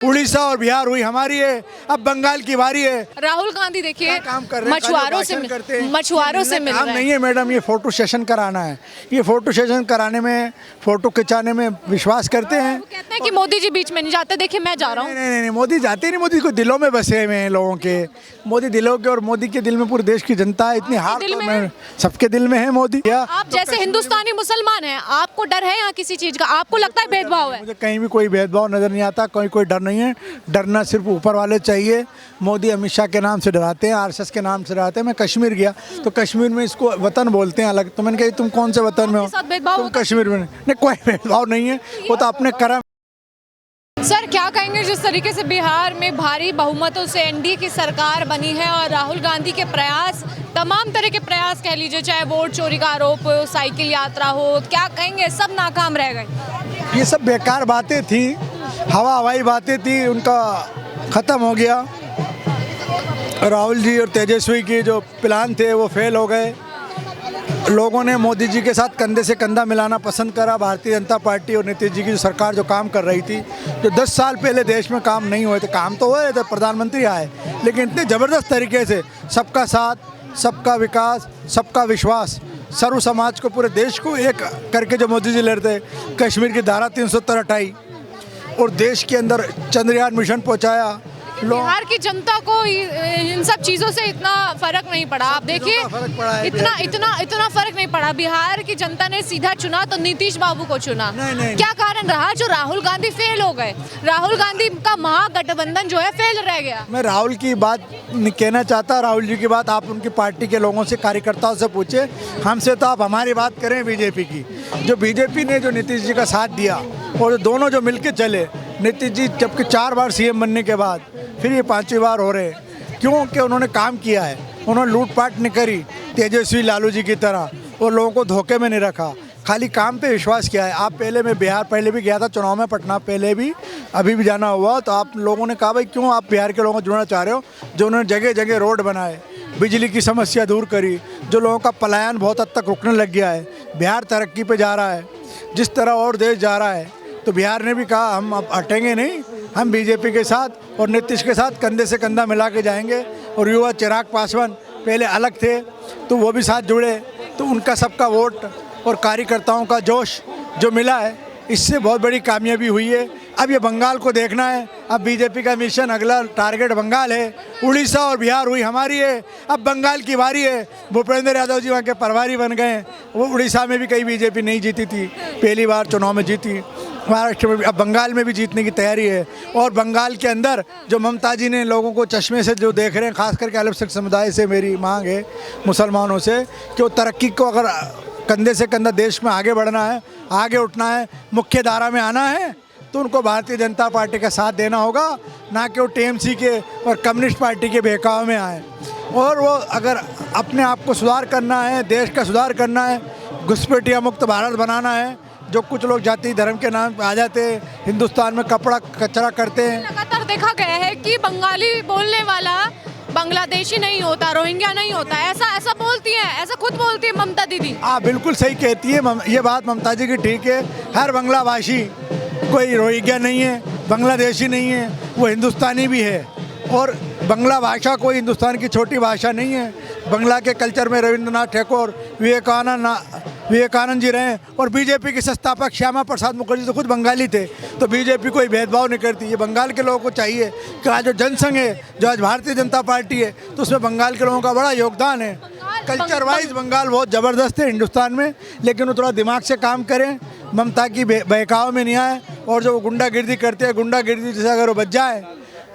उड़ीसा और बिहार हुई हमारी है, अब बंगाल की बारी है। राहुल गांधी देखिए काम कर रहे हैं, मछुआरों से मिल काम रहे नहीं हैं। है मैडम, ये फोटो सेशन कराना है। ये फोटो सेशन कराने में, फोटो खिंचाने में विश्वास करते हैं। वो कहते हैं कि मोदी जी बीच में नहीं जाते, देखिए मैं जा रहा हूँ। नहीं, मोदी जाते नहीं, मोदी को दिलों में बसे हुए हैं लोगों के। मोदी दिलों के, और मोदी के दिल में पूरे देश की जनता है। इतनी हार दिल में तो है। सबके दिल में है मोदी। आप जैसे हिंदुस्तानी मुसलमान हैं, आपको डर है यहाँ किसी चीज का? आपको लगता है भेदभाव है? मुझे कहीं भी कोई भेदभाव नजर नहीं आता, कोई डर नहीं है। डरना सिर्फ ऊपर वाले चाहिए। मोदी अमित शाह के नाम से डराते हैं, आरएसएस के नाम से डराते हैं। मैं कश्मीर गया तो कश्मीर में इसको वतन बोलते हैं अलग, तो मैंने कहा तुम कौन से वतन में हो? आपके साथ भेदभाव तुम होता है? कश्मीर में नहीं, कोई भेदभाव नहीं है, वो तो अपने कर्म। सर क्या कहेंगे जिस तरीके से बिहार में भारी बहुमतों से एनडीए की सरकार बनी है और राहुल गांधी के प्रयास, तमाम तरह के प्रयास कह लीजिए, चाहे वोट चोरी का आरोप हो, साइकिल यात्रा हो, क्या कहेंगे सब नाकाम रह गए? ये सब बेकार बातें थी, हवाई बातें थी, उनका ख़त्म हो गया। राहुल जी और तेजस्वी के जो प्लान थे वो फेल हो गए। लोगों ने मोदी जी के साथ कंधे से कंधा मिलाना पसंद करा। भारतीय जनता पार्टी और नीतीश जी की जो सरकार जो काम कर रही थी, जो 10 साल पहले देश में काम नहीं हुए थे, काम तो हुए थे, प्रधानमंत्री आए, लेकिन इतने ज़बरदस्त तरीके से सबका साथ, सबका विकास, सबका विश्वास, सर्व समाज को, पूरे देश को एक करके जो मोदी जी लड़ते, कश्मीर की धारा 370 हटाई और देश के अंदर चंद्रयान मिशन पहुँचाया। बिहार की जनता को इन सब चीजों से इतना फर्क नहीं पड़ा। आप देखिए इतना फर्क नहीं पड़ा। बिहार की जनता ने सीधा चुना तो नीतीश बाबू को चुना। नहीं। क्या कारण रहा जो राहुल गांधी फेल हो गए? राहुल गांधी का महागठबंधन जो है फेल रह गया। मैं राहुल की बात नहीं कहना चाहता, राहुल जी की बात आप उनकी पार्टी के लोगों से, कार्यकर्ताओं से पूछे, हमसे तो आप हमारी बात करें बीजेपी की। जो बीजेपी ने जो नीतीश जी का साथ दिया और दोनों जो मिलके चले, नीतीश जी जबकि 4 बार सीएम बनने के बाद फिर ये 5वीं बार हो रहे हैं, क्योंकि उन्होंने काम किया है। उन्होंने लूटपाट नहीं करी तेजस्वी लालू जी की तरह, और लोगों को धोखे में नहीं रखा, खाली काम पे विश्वास किया है। आप पहले, मैं बिहार पहले भी गया था चुनाव में, पटना पहले भी, अभी भी जाना हुआ, तो आप लोगों ने कहा भाई क्यों आप बिहार के लोगों को जुड़ना चाह रहे हो? जो उन्होंने जगह जगह रोड बनाए, बिजली की समस्या दूर करी, जो लोगों का पलायन बहुत हद तक रुकने लग गया है, बिहार तरक्की पे जा रहा है जिस तरह और देश जा रहा है, तो बिहार ने भी कहा हम अब हटेंगे नहीं, हम बीजेपी के साथ और नीतीश के साथ कंधे से कंधा मिला के जाएंगे। और युवा चिराग पासवान पहले अलग थे तो वो भी साथ जुड़े, तो उनका सबका वोट और कार्यकर्ताओं का जोश जो मिला है, इससे बहुत बड़ी कामयाबी हुई है। अब ये बंगाल को देखना है। अब बीजेपी का मिशन, अगला टारगेट बंगाल है। उड़ीसा और बिहार हुई हमारी है, अब बंगाल की बारी है। भूपेंद्र यादव जी वहाँ के प्रभारी बन गए। वो उड़ीसा में भी कहीं बीजेपी नहीं जीती थी, पहली बार चुनाव में जीती। महाराष्ट्र में भी, अब बंगाल में भी जीतने की तैयारी है। और बंगाल के अंदर जो ममता जी ने लोगों को चश्मे से जो देख रहे हैं, खास करके अल्पसंख्यक समुदाय से मेरी मांग है, मुसलमानों से, कि वो तरक्की को अगर कंधे से कंधा देश में आगे बढ़ना है, आगे उठना है, मुख्य धारा में आना है, तो उनको भारतीय जनता पार्टी का साथ देना होगा, ना कि वो टीएमसी के और कम्युनिस्ट पार्टी के बहकाव में आए। और वो अगर अपने आप को सुधार करना है, देश का सुधार करना है, घुसपैठिया मुक्त भारत बनाना है, जो कुछ लोग जाति धर्म के नाम पे आ जाते हैं, हिंदुस्तान में कपड़ा कचरा करते हैं। लगातार देखा गया है कि बंगाली बोलने वाला बांग्लादेशी नहीं होता, रोहिंग्या नहीं होता, ऐसा बोलती है, ऐसा खुद बोलती है ममता दीदी। हाँ, बिल्कुल सही कहती है ये बात ममता जी की ठीक है। हर बांग्लाभाषी कोई रोहिंग्या नहीं है, बांग्लादेशी नहीं है, वो हिंदुस्तानी भी है। और बांग्ला भाषा कोई हिंदुस्तान की छोटी भाषा नहीं है। बांग्ला के कल्चर में रविंद्रनाथ टैगोर, विवेकानंद जी रहे, और बीजेपी के संस्थापक श्यामा प्रसाद मुखर्जी तो खुद बंगाली थे। तो बीजेपी कोई भेदभाव नहीं करती। ये बंगाल के लोगों को चाहिए कि आज जो जनसंघ है, जो आज भारतीय जनता पार्टी है, तो उसमें बंगाल के लोगों का बड़ा योगदान है। कल्चर वाइज बंगाल बहुत ज़बरदस्त है हिंदुस्तान में, लेकिन वो थोड़ा दिमाग से काम करें, ममता की बहकाव में नहीं आए। और जो गुंडागिर्दी करते हैं, गुंडागिर्दी जैसे अगर वो बच जाए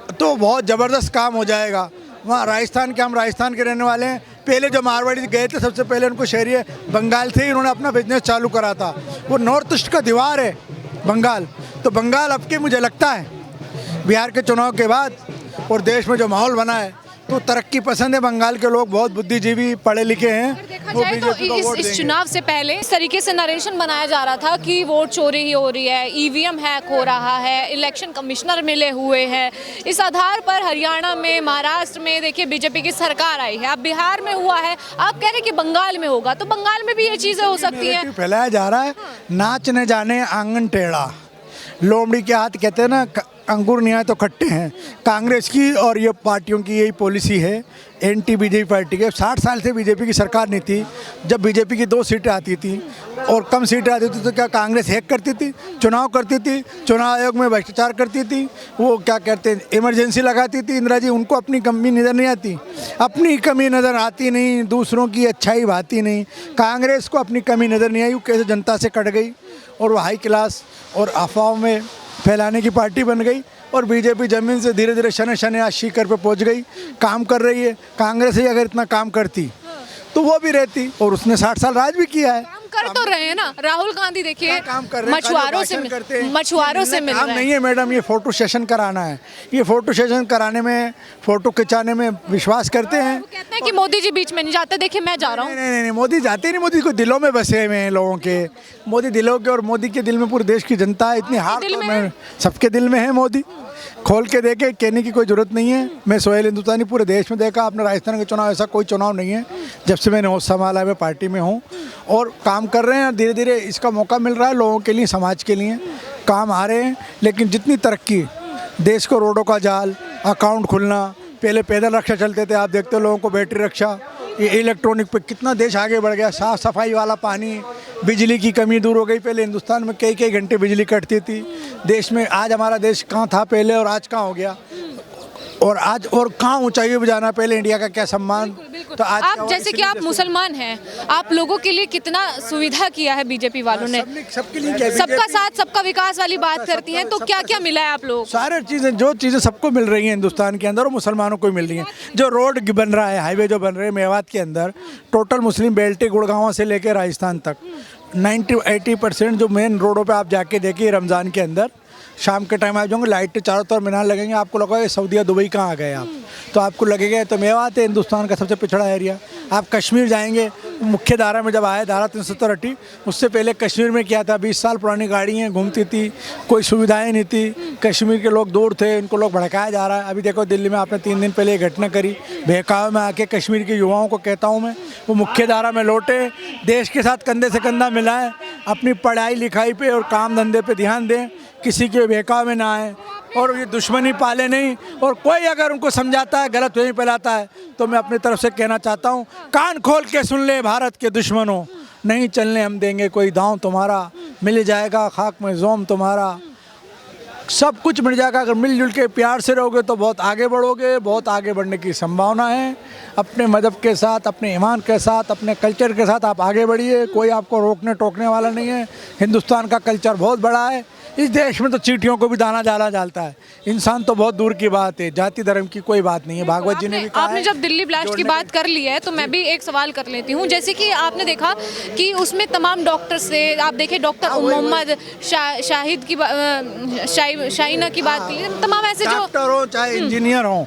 तो बहुत ज़बरदस्त काम हो जाएगा। वहाँ राजस्थान के, हम राजस्थान के रहने वाले हैं। पहले जो मारवाड़ी गए थे, सबसे पहले उनको शहरी बंगाल से ही उन्होंने अपना बिजनेस चालू करा था। वो नॉर्थ ईस्ट का दीवार है बंगाल। तो बंगाल अब के मुझे लगता है बिहार के चुनाव के बाद और देश में जो माहौल बना है, तो तरक्की पसंद है। बंगाल के लोग बहुत बुद्धिजीवी, पढ़े लिखे हैं। देखा जाए तो इस चुनाव से पहले इस तरीके से नरेशन बनाया जा रहा था कि वोट चोरी ही हो रही है, ईवीएम हैक हो रहा है, इलेक्शन कमिश्नर मिले हुए हैं। इस आधार पर हरियाणा में, महाराष्ट्र में देखिए बीजेपी की सरकार आई है। अब बिहार में हुआ है, आप कह रहे हैं कि बंगाल में होगा, तो बंगाल में भी ये चीजें हो सकती हैं। फैलाया जा रहा है। नाच न जाने आंगन टेढ़ा, लोमड़ी के हाथ कहते हैं ना, अंगूर नहीं आए तो खट्टे हैं। कांग्रेस की और ये पार्टियों की यही पॉलिसी है, एंटी बीजेपी पार्टी के। 60 साल से बीजेपी की सरकार नहीं थी। जब बीजेपी की 2 सीटें आती थी और कम सीटें आती थी तो क्या कांग्रेस हैक करती थी, चुनाव करती थी, चुनाव आयोग में भ्रष्टाचार करती थी, वो क्या कहते हैं इमरजेंसी लगाती थी। इंदिरा जी, उनको अपनी कमी नज़र नहीं आती, अपनी कमी नज़र आती नहीं, दूसरों की अच्छाई भाती नहीं। कांग्रेस को अपनी कमी नज़र नहीं आई, वो कैसे जनता से कट गई और वो हाई क्लास और अफवाहों में फैलाने की पार्टी बन गई। और बीजेपी ज़मीन से धीरे धीरे शने शने आज शिखर पे पहुंच गई, काम कर रही है। कांग्रेस ही अगर इतना काम करती तो वो भी रहती, और उसने 60 साल राज भी किया है। कर तो रहे हैं ना। राहुल गांधी देखिए काम कर रहे हैं, मछुआरों से मिल काम रहे नहीं हैं। है मैडम, ये फोटो सेशन कराना है। ये फोटो सेशन कराने में, फोटो खिंचाने में विश्वास करते हैं। वो कहते हैं कि मोदी जी बीच में नहीं जाते, देखिए मैं जा रहा हूँ। नहीं, मोदी जाते नहीं। मोदी को दिलों में बसे हुए हैं लोगों के। मोदी दिलों के, और मोदी के दिल में पूरे देश की जनता है। इतनी हार दिल तो में मैं सबके दिल में है। मोदी खोल के देखे, कहने की कोई ज़रूरत नहीं है। मैं सोहेल हिंदुस्तानी पूरे देश में देखा, अपने राजस्थान का चुनाव ऐसा कोई चुनाव नहीं है जब से मैंने होश संभाला है। मैं पार्टी में हूँ और काम कर रहे हैं। धीरे धीरे इसका मौका मिल रहा है लोगों के लिए, समाज के लिए काम आ रहे हैं। लेकिन जितनी तरक्की, देश को रोडों का जाल, अकाउंट खुलना, पहले पैदल रक्षा चलते थे, आप देखते हो लोगों को बैटरी रक्षा, ये इलेक्ट्रॉनिक पे कितना देश आगे बढ़ गया। साफ़ सफाई वाला पानी, बिजली की कमी दूर हो गई। पहले हिंदुस्तान में कई कई घंटे बिजली कटती थी देश में। आज हमारा देश कहाँ था पहले और आज कहाँ हो गया, और आज और कहाँ ऊंचाइयों पे जाना। पहले इंडिया का क्या सम्मान, तो आज आप जैसे कि आप मुसलमान हैं, आप लोगों के लिए कितना सुविधा किया है बीजेपी वालों ने। सबके लिए क्या, सबका साथ सबका विकास वाली बात करती हैं, तो क्या क्या मिला है आप लोगों को? सारे चीज़ें, जो चीज़ें सबको मिल रही हैं हिंदुस्तान के अंदर, वो मुसलमानों को मिल रही हैं। जो रोड बन रहा है, हाईवे जो बन रहे हैं मेवात के अंदर, टोटल मुस्लिम बेल्ट है, गुड़गांव से लेकर राजस्थान तक 90-80% जो मेन रोडों पे आप जाके देखिए रमज़ान के अंदर, शाम के टाइम आप जाओगे, लाइटें चारों तरफ मीनार लगेंगे, आपको लगेगा सऊदीया दुबई कहाँ आ गए आप, तो आपको लगेगा तो मेवात है हिंदुस्तान का सबसे पिछड़ा एरिया। आप कश्मीर जाएंगे, मुख्य धारा में जब आए धारा 370 हटी, उससे पहले कश्मीर में क्या था, 20 साल पुरानी गाड़ियाँ घूमती थी, कोई सुविधाएं नहीं थी, कश्मीर के लोग दूर थे, इनको लोग भड़काया जा रहा है। अभी देखो दिल्ली में आपने 3 दिन पहले ये घटना करी, बहकावे में आके कश्मीर के युवाओं को कहता हूँ मैं, वो मुख्य धारा में लौटे, देश के साथ कंधे से कंधा मिलाएं, अपनी पढ़ाई लिखाई पे और काम धंधे पे ध्यान दें, किसी के बहकावे में ना आए और ये दुश्मनी पाले नहीं। और कोई अगर उनको समझाता है, गलत वहीं फैलाता है, तो मैं अपनी तरफ से कहना चाहता हूँ, कान खोल के सुन ले भारत के दुश्मनों, नहीं चलने हम देंगे कोई दांव तुम्हारा, मिल जाएगा खाक में जोम तुम्हारा, सब कुछ मिल जाएगा। अगर मिलजुल के प्यार से रहोगे तो बहुत आगे बढ़ोगे, बहुत आगे बढ़ने की संभावना है। अपने मज़हब के साथ, अपने ईमान के साथ, अपने कल्चर के साथ आप आगे बढ़िए, कोई आपको रोकने टोकने वाला नहीं है। हिंदुस्तान का कल्चर बहुत बड़ा है, इस देश में तो चींटियों को भी दाना डाला जाता है, इंसान तो बहुत दूर की बात है, जाति धर्म की कोई बात नहीं है। भागवत जी ने भी कहा आपने है, जब दिल्ली ब्लास्ट की बात कर ली है तो मैं भी एक सवाल कर लेती हूँ। जैसे कि आपने देखा कि उसमें तमाम डॉक्टर से, आप देखें डॉक्टर मोहम्मद शाहिद की शाहीना की बात की, तमाम ऐसे जो डॉक्टर हो चाहे इंजीनियर हो,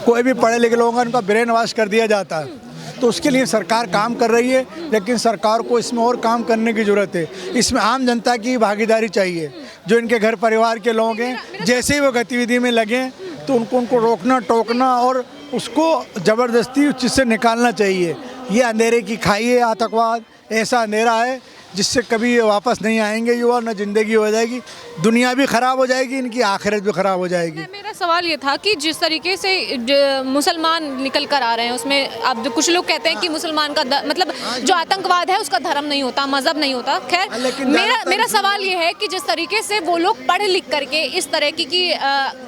कोई भी पढ़े लिखे लोगों का उनका ब्रेन वॉश कर दिया जाता है। तो उसके लिए सरकार काम कर रही है, लेकिन सरकार को इसमें और काम करने की ज़रूरत है। इसमें आम जनता की भागीदारी चाहिए, जो इनके घर परिवार के लोग हैं, जैसे ही वो गतिविधि में लगें तो उनको रोकना टोकना और उसको ज़बरदस्ती उस चीज़ से निकालना चाहिए। ये अंधेरे की खाई है आतंकवाद, ऐसा अंधेरा है जिससे कभी ये वापस नहीं आएंगे युवा, न ज़िंदगी हो जाएगी, दुनिया भी ख़राब हो जाएगी, इनकी आखिरत भी ख़राब हो जाएगी। मेरा सवाल ये था कि जिस तरीके से मुसलमान निकल कर आ रहे हैं, उसमें अब जो कुछ लोग कहते हैं कि मुसलमान का मतलब जो आतंकवाद है उसका धर्म नहीं होता, मज़हब नहीं होता। खैर मेरा सवाल ये है कि जिस तरीके से वो लोग पढ़ लिख करके इस तरह की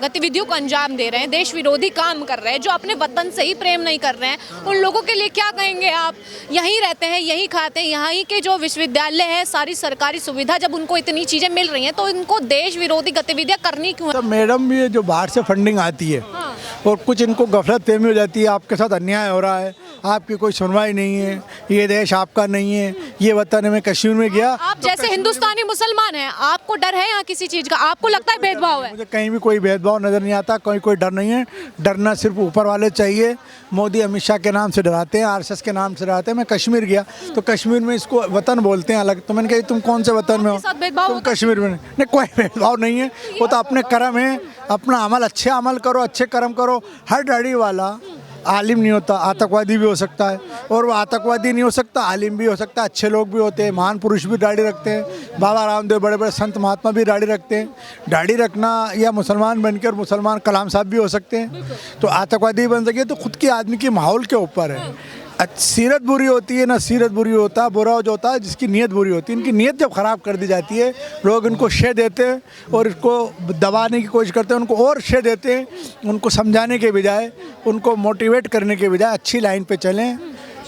गतिविधियों को अंजाम दे रहे हैं, देश विरोधी काम कर रहे हैं, जो अपने वतन से ही प्रेम नहीं कर रहे हैं, उन लोगों के लिए क्या कहेंगे आप? यहीं रहते हैं, यहीं खाते हैं, यहाँ के जो विश्वविद्यालय है, सारी सरकारी सुविधा, जब उनको इतनी चीजें मिल रही हैं तो इनको देश विरोधी गतिविधियां करनी क्यों है? तो मैडम ये जो बाहर से फंडिंग आती है और कुछ इनको गफलत फहमी हो जाती है, आपके साथ अन्याय हो रहा है, आपकी कोई सुनवाई नहीं है, ये देश आपका नहीं है, ये वतन में कश्मीर में गया। आप जैसे हिंदुस्तानी मुसलमान हैं, आपको डर है यहाँ किसी चीज का? आपको लगता है भेदभाव है? मुझे कहीं भी कोई भेदभाव नजर नहीं आता, कोई डर नहीं है। डरना सिर्फ ऊपर वाले चाहिए। मोदी अमित शाह के नाम से डराते हैं, RSS के नाम से डराते हैं। मैं कश्मीर गया तो कश्मीर में इसको वतन बोलते हैं अलग, तो मैंने कहा तुम कौन से वतन में हो? तुम कश्मीर में नहीं, कोई भेदभाव नहीं है, वो तो अपने कर्म है, अपना अमल अच्छे अमल करो, अच्छे कर्म करो। हर दाढ़ी वाला आलिम नहीं होता, आतंकवादी भी हो सकता है, और वो आतंकवादी नहीं हो सकता, आलिम भी हो सकता है। अच्छे लोग भी होते हैं, महान पुरुष भी दाढ़ी रखते हैं। बाबा रामदेव, बड़े बड़े संत महात्मा भी दाढ़ी रखते हैं। दाढ़ी रखना या मुसलमान बनकर मुसलमान कलाम साहब भी हो सकते हैं, तो आतंकवादी बन सके तो खुद के आदमी के माहौल के ऊपर है। सीरत बुरी होती है ना, सीरत बुरी होता है, बुरा जो होता है जिसकी नीयत बुरी होती है। इनकी नीयत जब ख़राब कर दी जाती है, लोग इनको शे देते हैं और इसको दबाने की कोशिश करते हैं, उनको और शे देते हैं। उनको समझाने के बजाय, उनको मोटिवेट करने के बजाय अच्छी लाइन पे चलें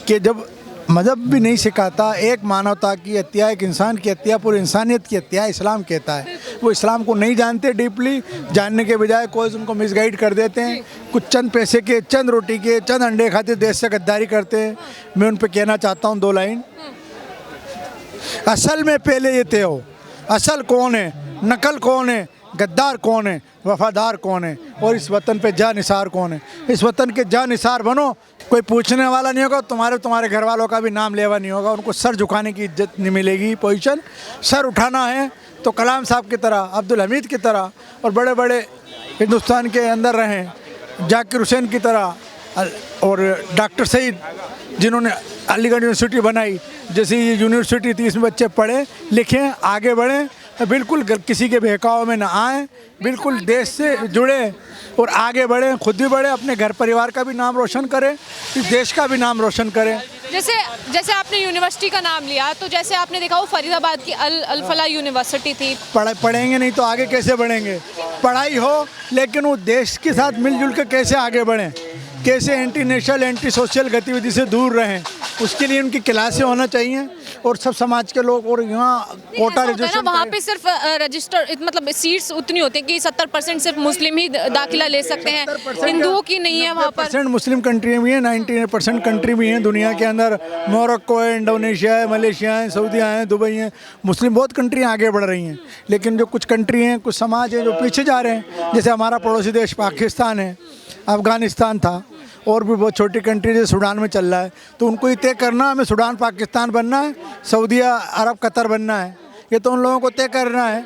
कि जब मज़हब भी नहीं सिखाता, एक मानवता की हत्या, एक इंसान की हत्या, पूरी इंसानियत की हत्या इस्लाम कहता है। वो इस्लाम को नहीं जानते, डीपली जानने के बजाय कोई उनको मिसगाइड कर देते हैं। कुछ चंद पैसे के, चंद रोटी के, चंद अंडे खाते देश से गद्दारी करते हैं। मैं उन पर कहना चाहता हूँ 2 लाइन। असल में पहले ये तय हो, असल कौन है, नकल कौन है, गद्दार कौन है, वफादार कौन है, और इस वतन पे जानिसार कौन है। इस वतन के जानिसार बनो, कोई पूछने वाला नहीं होगा, तुम्हारे घर वालों का भी नाम लेवा नहीं होगा, उनको सर झुकाने की इज्जत नहीं मिलेगी। पोजीशन सर उठाना है तो कलाम साहब की तरह, अब्दुल हमीद की तरह, और बड़े बड़े हिंदुस्तान के अंदर रहें, जाकिर हुसैन की तरह, और डॉक्टर सईद जिन्होंने अलीगढ़ यूनिवर्सिटी बनाई, जैसी ये यूनिवर्सिटी थी, इसमें बच्चे पढ़ें लिखें आगे बढ़ें, बिल्कुल किसी के बहकाव में ना आए, बिल्कुल देश से जुड़े और आगे बढ़ें, खुद भी बढ़े, अपने घर परिवार का भी नाम रोशन करें, इस देश का भी नाम रोशन करें। जैसे आपने यूनिवर्सिटी का नाम लिया, तो जैसे आपने देखा वो फरीदाबाद की अल फलाह यूनिवर्सिटी थी। पढ़ेंगे नहीं तो आगे कैसे बढ़ेंगे? पढ़ाई हो लेकिन वो देश के साथ मिलजुल कर कैसे आगे बढ़ें, कैसे एंटी नेशनल, एंटी सोशल गतिविधि से दूर रहें, उसके लिए उनकी क्लासें होना चाहिए और सब समाज के लोग। और यहाँ कोटा रिजर्वेशन, वहाँ पे सिर्फ रजिस्टर मतलब सीट्स उतनी होती हैं कि 70% सिर्फ मुस्लिम ही दाखिला ले सकते हैं, हिंदुओं की नहीं है वहाँ पर। 90% मुस्लिम कंट्री भी है, 98% कंट्री भी हैं दुनिया के अंदर। मोरक्को है, इंडोनेशिया है, मलेशिया है, सऊदीया है, दुबई है, मुस्लिम बहुत कंट्रियाँ आगे बढ़ रही हैं। लेकिन जो कुछ कंट्री हैं, कुछ समाज हैं जो पीछे जा रहे हैं। जैसे हमारा पड़ोसी देश पाकिस्तान है, अफ़गानिस्तान था, और भी बहुत छोटी कंट्री जैसे सूडान में चल रहा है। तो उनको ये तय करना हमें सूडान पाकिस्तान बनना है, सऊदीया अरब कतर बनना है, ये तो उन लोगों को तय करना है।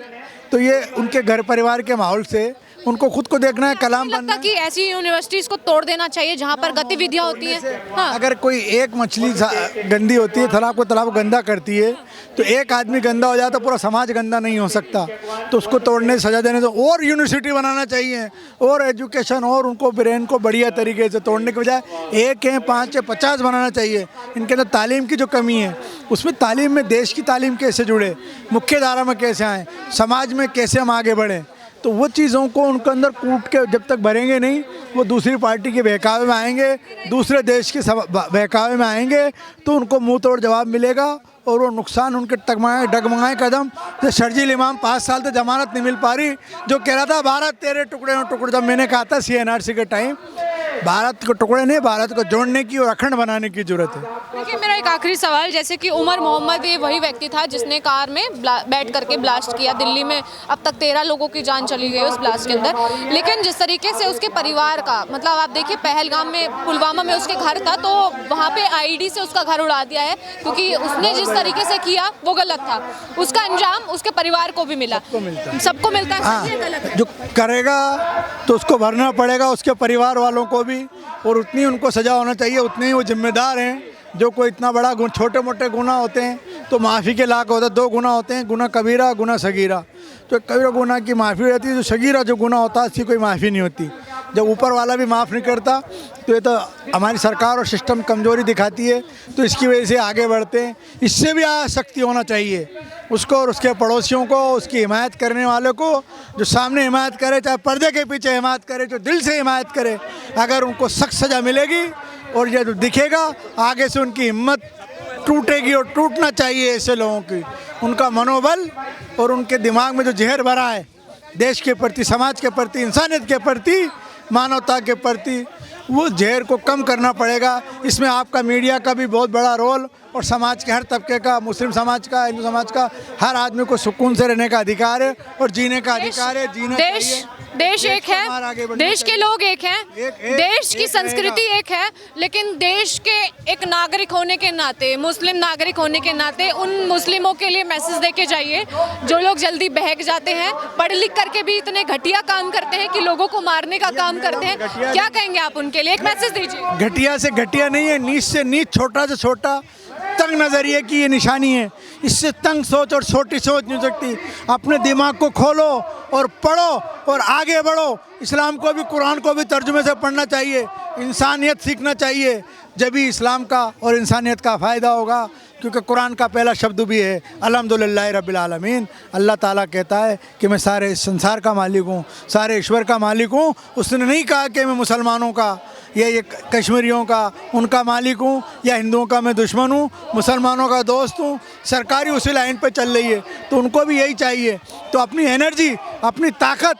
तो ये उनके घर परिवार के माहौल से उनको खुद को देखना है, कलाम बनना है। कि ऐसी यूनिवर्सिटीज़ को तोड़ देना चाहिए जहाँ पर गतिविधियाँ होती हैं। हाँ। अगर कोई एक मछली गंदी होती है, तालाब को तालाब गंदा करती है, तो एक आदमी गंदा हो जाए तो पूरा समाज गंदा नहीं हो सकता। तो उसको तोड़ने सजा देने तो और यूनिवर्सिटी बनाना चाहिए, और एजुकेशन, और उनको ब्रेन को बढ़िया तरीके से तोड़ने के बजाय 1 है, 5 है, 50 बनाना चाहिए। इनके अंदर तालीम की जो कमी है, उसमें तालीम में देश की तालीम कैसे जुड़े, मुख्य धारा में कैसे आएँ, समाज में कैसे हम आगे बढ़ें, तो वो चीज़ों को उनके अंदर कूट के जब तक भरेंगे नहीं, वो दूसरी पार्टी के बहकावे में आएंगे, दूसरे देश के बहकावे में आएंगे, तो उनको मुंह तोड़ जवाब मिलेगा और वो नुकसान उनके डगमगाए कदम। जैसे शर्जील इमाम 5 साल तक जमानत नहीं मिल पा रही, जो कह रहा था भारत तेरे टुकड़े में टुकड़े, जब मैंने कहा था CNRC के टाइम, भारत को टुकड़े नहीं, भारत को जोड़ने की और अखंड बनाने की जरूरत है। देखिए मेरा एक आखिरी सवाल, जैसे कि उमर मोहम्मद ये वही व्यक्ति था जिसने कार में बैठ करके ब्लास्ट किया दिल्ली में, अब तक 13 लोगों की जान चली गई उस ब्लास्ट के अंदर। लेकिन जिस तरीके से उसके परिवार का, मतलब आप देखिए पहलगाम में, पुलवामा में उसके घर था, तो वहाँ पे IED से उसका घर उड़ा दिया है, क्योंकि उसने जिस तरीके से किया वो गलत था। उसका अंजाम उसके परिवार को भी मिला, सबको मिलता है। हाँ, जो करेगा तो उसको भरना पड़ेगा, उसके परिवार वालों को भी, और उतनी उनको सजा होना चाहिए, उतने ही वो जिम्मेदार हैं। जो कोई इतना बड़ा छोटे मोटे गुनाह होते हैं तो माफ़ी के लायक होता है। 2 गुनाह होते हैं, गुनाह कबीरा, गुनाह सगीरा। तो कबीरा गुनाह की माफ़ी हो जाती है, जो सगीरा जो गुनाह होता है उसकी कोई माफ़ी नहीं होती। जब ऊपर वाला भी माफ़ नहीं करता तो ये तो हमारी सरकार और सिस्टम कमज़ोरी दिखाती है, तो इसकी वजह से आगे बढ़ते हैं। इससे भी सख्ती होना चाहिए उसको और उसके पड़ोसियों को, उसकी हिमायत करने वालों को, जो सामने हिमायत करे, चाहे पर्दे के पीछे हिमायत करे, जो दिल से हिमायत करे, अगर उनको सख्त सज़ा मिलेगी और ये दिखेगा, आगे से उनकी हिम्मत टूटेगी और टूटना चाहिए ऐसे लोगों की। उनका मनोबल और उनके दिमाग में जो जहर भरा है देश के प्रति, समाज के प्रति, इंसानियत के प्रति, मानवता के प्रति, वो जहर को कम करना पड़ेगा। इसमें आपका मीडिया का भी बहुत बड़ा रोल, और समाज के हर तबके का, मुस्लिम समाज का, हिंदू समाज का, हर आदमी को सुकून से रहने का अधिकार है और जीने का अधिकार है, जीना चाहिए। देश एक हमारा आगे है, बढ़ना देश के चाहिए। लोग एक हैं, देश की एक संस्कृति रहेगा। एक है, लेकिन देश के एक नागरिक होने के नाते, मुस्लिम नागरिक होने के नाते उन मुस्लिमों के लिए मैसेज देके जाइए जो लोग जल्दी बहक जाते हैं, पढ़ लिख करके भी इतने घटिया काम करते हैं कि लोगों को मारने का काम करते हैं। क्या कहेंगे आप उनके लिए, एक मैसेज दीजिए। घटिया से घटिया नहीं है, नीच से नीच, छोटा से छोटा, तंग नज़रिए की ये निशानी है। इससे तंग सोच और छोटी सोच नहीं हो सकती। अपने दिमाग को खोलो और पढ़ो और आगे बढ़ो। इस्लाम को भी, कुरान को भी तर्जुमे से पढ़ना चाहिए, इंसानियत सीखना चाहिए, जब भी इस्लाम का और इंसानियत का फ़ायदा होगा। क्योंकि कुरान का पहला शब्द भी है अल्हम्दुलिल्लाह रब्बिल आलमीन। अल्लाह ताला कहता है कि मैं सारे संसार का मालिक हूँ, सारे ईश्वर का मालिक हूँ। उसने नहीं कहा कि मैं मुसलमानों का या ये कश्मीरियों का उनका मालिक हूँ या हिंदुओं का मैं दुश्मन हूँ, मुसलमानों का दोस्त हूँ। सरकारी उसी लाइन पर चल रही है, तो उनको भी यही चाहिए। तो अपनी एनर्जी, अपनी ताकत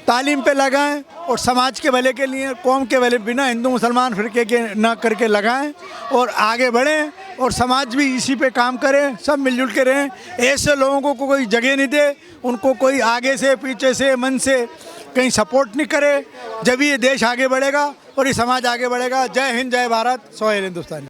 तालीम पे लगाएं और समाज के भले के लिए, कौम के भले, बिना हिंदू मुसलमान फिरके के ना करके लगाएं और आगे बढ़ें और समाज भी इसी पे काम करे, सब मिलजुल के रहें। ऐसे लोगों को कोई जगह नहीं दे, उनको कोई आगे से पीछे से मन से कहीं सपोर्ट नहीं करे। जब ये देश आगे बढ़ेगा और ये समाज आगे बढ़ेगा। जय हिंद, जय भारत, सोहेल हिंदुस्तान।